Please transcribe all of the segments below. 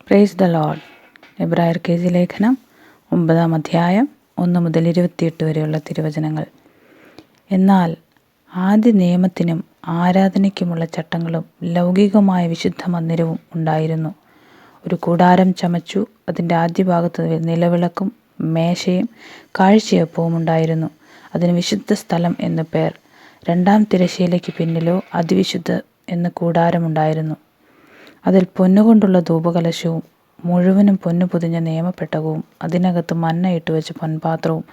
Praise the Lord. എബ്രായർക്ക് ലേഖനം 9-ാം അധ്യായം 1 മുതൽ 28 വരെയുള്ള തിരുവചനങ്ങൾ. എന്നാൽ ആദ്യ നിയമത്തിനും ആരാധനയ്ക്കുമുള്ള ചട്ടങ്ങളും ലൗകികമായ വിശുദ്ധ മന്ദിരവും ഉണ്ടായിരുന്നു. ഒരു കൂടാരം ചമച്ചു, അതിൻ്റെ ആദ്യഭാഗത്ത് നിലവിളക്കും മേശയും കാഴ്ചയപ്പവും ഉണ്ടായിരുന്നു. അതിന് വിശുദ്ധ സ്ഥലം എന്നു പേർ. രണ്ടാം തിരശ്ശീലയ്ക്ക് പിന്നിലോ അതിവിശുദ്ധ എന്ന് കൂടാരമുണ്ടായിരുന്നു. അതിൽ പൊന്നുകൊണ്ടുള്ള ധൂപകലശവും മുഴുവനും പൊന്നു പൊതിഞ്ഞ നിയമപ്പെട്ടകവും അതിനകത്ത് മന്ന ഇട്ടുവെച്ച പൊൻപാത്രവും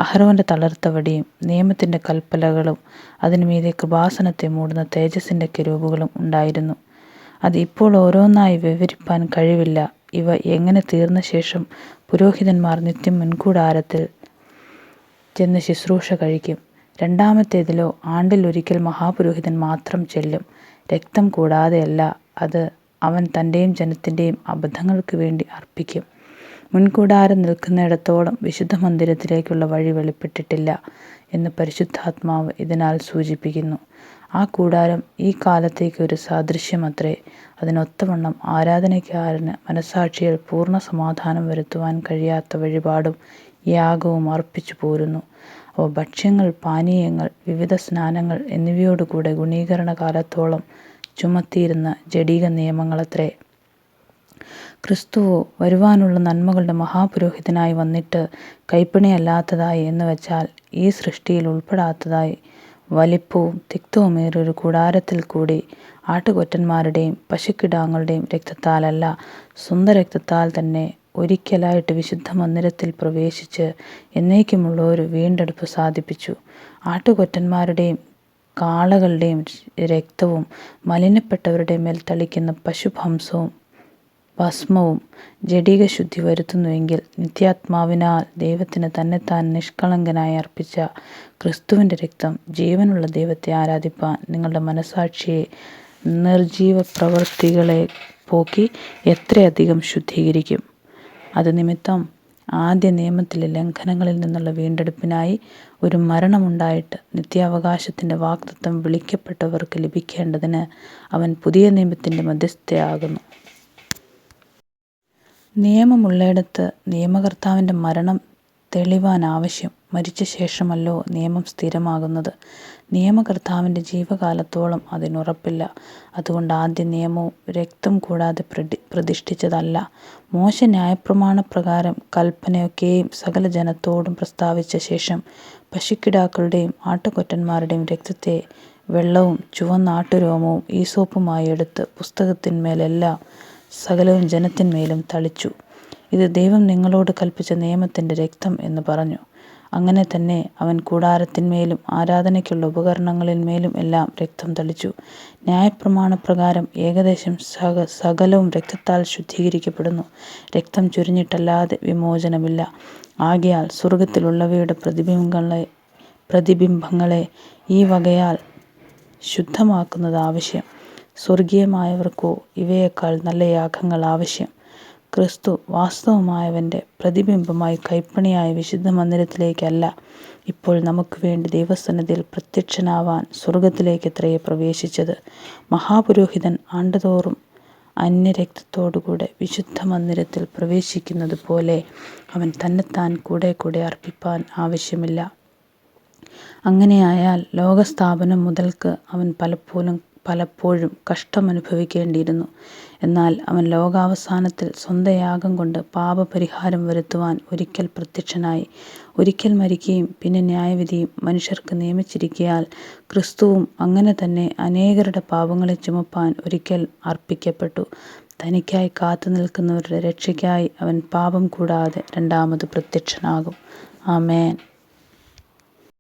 അഹരോന്റെ തളർത്ത വടിയും നിയമത്തിൻ്റെ കൽപ്പലകളും അതിനുമീതെ കൃപാസനത്തെ മൂടുന്ന തേജസ്സിൻ്റെ കെരൂബുകളും ഉണ്ടായിരുന്നു. അത് ഇപ്പോൾ ഓരോന്നായി വിവരിപ്പാൻ കഴിവില്ല. ഇവ എങ്ങനെ തീർന്ന ശേഷം പുരോഹിതന്മാർ നിത്യം മുൻകൂടാരത്തിൽ ചെന്ന് ശുശ്രൂഷ കഴിക്കും. രണ്ടാമത്തേതിലോ ആണ്ടിലൊരിക്കൽ മഹാപുരോഹിതൻ മാത്രം ചെല്ലും. രക്തം കൂടാതെയല്ല, അത് അവൻ തൻ്റെയും ജനത്തിൻ്റെയും അബദ്ധങ്ങൾക്ക് വേണ്ടി അർപ്പിക്കും. മുൻകൂടാരം നിൽക്കുന്നിടത്തോളം വിശുദ്ധ മന്ദിരത്തിലേക്കുള്ള വഴി വെളിപ്പെട്ടിട്ടില്ല എന്ന് പരിശുദ്ധാത്മാവ് ഇതിനാൽ സൂചിപ്പിക്കുന്നു. ആ കൂടാരം ഈ കാലത്തേക്ക് ഒരു സാദൃശ്യമത്രേ. അതിനൊത്തവണ്ണം ആരാധനക്കാരന് മനസ്സാക്ഷിയിൽ പൂർണ്ണ സമാധാനം വരുത്തുവാൻ കഴിയാത്ത വഴിപാടും യാഗവും അർപ്പിച്ചു പോരുന്നു. അവ ഭക്ഷ്യങ്ങൾ, പാനീയങ്ങൾ, വിവിധ സ്നാനങ്ങൾ എന്നിവയോടുകൂടെ ഗുണീകരണ കാലത്തോളം ചുമത്തിയിരുന്ന ജഡിക നിയമങ്ങളത്രേ. ക്രിസ്തുവോ വരുവാനുള്ള നന്മകളുടെ മഹാപുരോഹിതനായി വന്നിട്ട് കൈപ്പണിയല്ലാത്തതായി എന്ന് വച്ചാൽ ഈ സൃഷ്ടിയിൽ ഉൾപ്പെടാത്തതായി വലിപ്പവും തിക്തവുമേറിയൊരു കൂടാരത്തിൽ കൂടി ആട്ടുകൊറ്റന്മാരുടെയും പശുക്കിടാങ്ങളുടെയും രക്തത്താലല്ല, സ്വന്തം രക്തത്താൽ തന്നെ ഒരിക്കലായിട്ട് വിശുദ്ധ മന്ദിരത്തിൽ പ്രവേശിച്ച് എന്നേക്കുമുള്ള ഒരു വീണ്ടെടുപ്പ് സാധിപ്പിച്ചു. ആട്ടുകൊറ്റന്മാരുടെയും കാളകളുടെയും രക്തവും മലിനപ്പെട്ടവരുടെ മേൽ തളിക്കുന്ന പശുഭംസവും ഭസ്മവും ജഡിക ശുദ്ധി വരുത്തുന്നുവെങ്കിൽ, നിത്യാത്മാവിനാൽ ദൈവത്തിന് തന്നെത്താൻ നിഷ്കളങ്കനായി അർപ്പിച്ച ക്രിസ്തുവിൻ്റെ രക്തം ജീവനുള്ള ദൈവത്തെ ആരാധിപ്പാൻ നിങ്ങളുടെ മനസ്സാക്ഷിയെ നിർജീവ പ്രവൃത്തികളെ പോക്കി എത്രയധികം ശുദ്ധീകരിക്കും. അത് നിമിത്തം ആദ്യ നിയമത്തിലെ ലംഘനങ്ങളിൽ നിന്നുള്ള വീണ്ടെടുപ്പിനായി ഒരു മരണമുണ്ടായിട്ട് നിത്യാവകാശത്തിൻ്റെ വാഗ്ദത്തം വിളിക്കപ്പെട്ടവർക്ക് ലഭിക്കേണ്ടതിന് അവൻ പുതിയ നിയമത്തിൻ്റെ മധ്യസ്ഥയാകുന്നു. നിയമമുള്ളിടത്ത് നിയമകർത്താവിൻ്റെ മരണം തെളിവാൻ ആവശ്യം. മരിച്ച ശേഷമല്ലോ നിയമം സ്ഥിരമാകുന്നത്. നിയമകർത്താവിൻ്റെ ജീവകാലത്തോളം അതിനുറപ്പില്ല. അതുകൊണ്ട് ആദ്യ നിയമവും രക്തം കൂടാതെ പ്രതിഷ്ഠിച്ചതല്ല. മോശ ന്യായപ്രമാണപ്രകാരം കൽപ്പനയൊക്കെയും സകല ജനത്തോടും പ്രസ്താവിച്ച ശേഷം പശുക്കിടാക്കളുടെയും ആട്ടുകൊറ്റന്മാരുടെയും രക്തത്തെ വെള്ളവും ചുവന്ന ആട്ടുരോമവും ഈസോപ്പുമായി എടുത്ത് പുസ്തകത്തിന്മേലെല്ലാം സകലവും ജനത്തിന്മേലും തളിച്ചു. ഇത് ദൈവം നിങ്ങളോട് കൽപ്പിച്ച നിയമത്തിൻ്റെ രക്തം എന്ന് പറഞ്ഞു. അങ്ങനെ തന്നെ അവൻ കൂടാരത്തിന്മേലും ആരാധനയ്ക്കുള്ള ഉപകരണങ്ങളിന്മേലും എല്ലാം രക്തം തളിച്ചു. ന്യായപ്രമാണപ്രകാരം ഏകദേശം സകലവും രക്തത്താൽ ശുദ്ധീകരിക്കപ്പെടുന്നു. രക്തം ചൊരിഞ്ഞിട്ടല്ലാതെ വിമോചനമില്ല. ആകയാൽ സ്വർഗത്തിലുള്ളവയുടെ പ്രതിബിംബങ്ങളെ ഈ വകയാൽ ശുദ്ധമാക്കുന്നത് ആവശ്യം. സ്വർഗീയമായവർക്കോ ഇവയേക്കാൾ നല്ല യാഗങ്ങൾ ആവശ്യം. ക്രിസ്തു വാസ്തവമായവൻ്റെ പ്രതിബിംബമായി കൈപ്പണിയായ വിശുദ്ധ മന്ദിരത്തിലേക്കല്ല, ഇപ്പോൾ നമുക്ക് വേണ്ടി ദൈവസന്നിധിയിൽ പ്രത്യക്ഷനാവാൻ സ്വർഗത്തിലേക്കത്രയേ പ്രവേശിച്ചത്. മഹാപുരോഹിതൻ ആണ്ടുതോറും അന്യരക്തത്തോടുകൂടെ വിശുദ്ധ മന്ദിരത്തിൽ പ്രവേശിക്കുന്നത് പോലെ അവൻ തന്നെത്താൻ കൂടെ കൂടെ അർപ്പിപ്പാൻ ആവശ്യമില്ല. അങ്ങനെയായാൽ ലോകസ്ഥാപനം മുതൽക്ക് അവൻ പലപ്പോഴും കഷ്ടമനുഭവിക്കേണ്ടിയിരുന്നു. എന്നാൽ അവൻ ലോകാവസാനത്തിൽ സ്വന്തം യാഗം കൊണ്ട് പാപപരിഹാരം വരുത്തുവാൻ ഒരിക്കൽ പ്രത്യക്ഷനായി. ഒരിക്കൽ മരിക്കുകയും പിന്നെ ന്യായവിധിയും മനുഷ്യർക്ക് നിയമിച്ചിരിക്കയാൽ ക്രിസ്തുവും അങ്ങനെ തന്നെ അനേകരുടെ പാപങ്ങളെ ചുമപ്പാൻ ഒരിക്കൽ അർപ്പിക്കപ്പെട്ടു. തനിക്കായി കാത്തു നിൽക്കുന്നവരുടെ രക്ഷയ്ക്കായി അവൻ പാപം കൂടാതെ രണ്ടാമത് പ്രത്യക്ഷനാകും. ആമേൻ.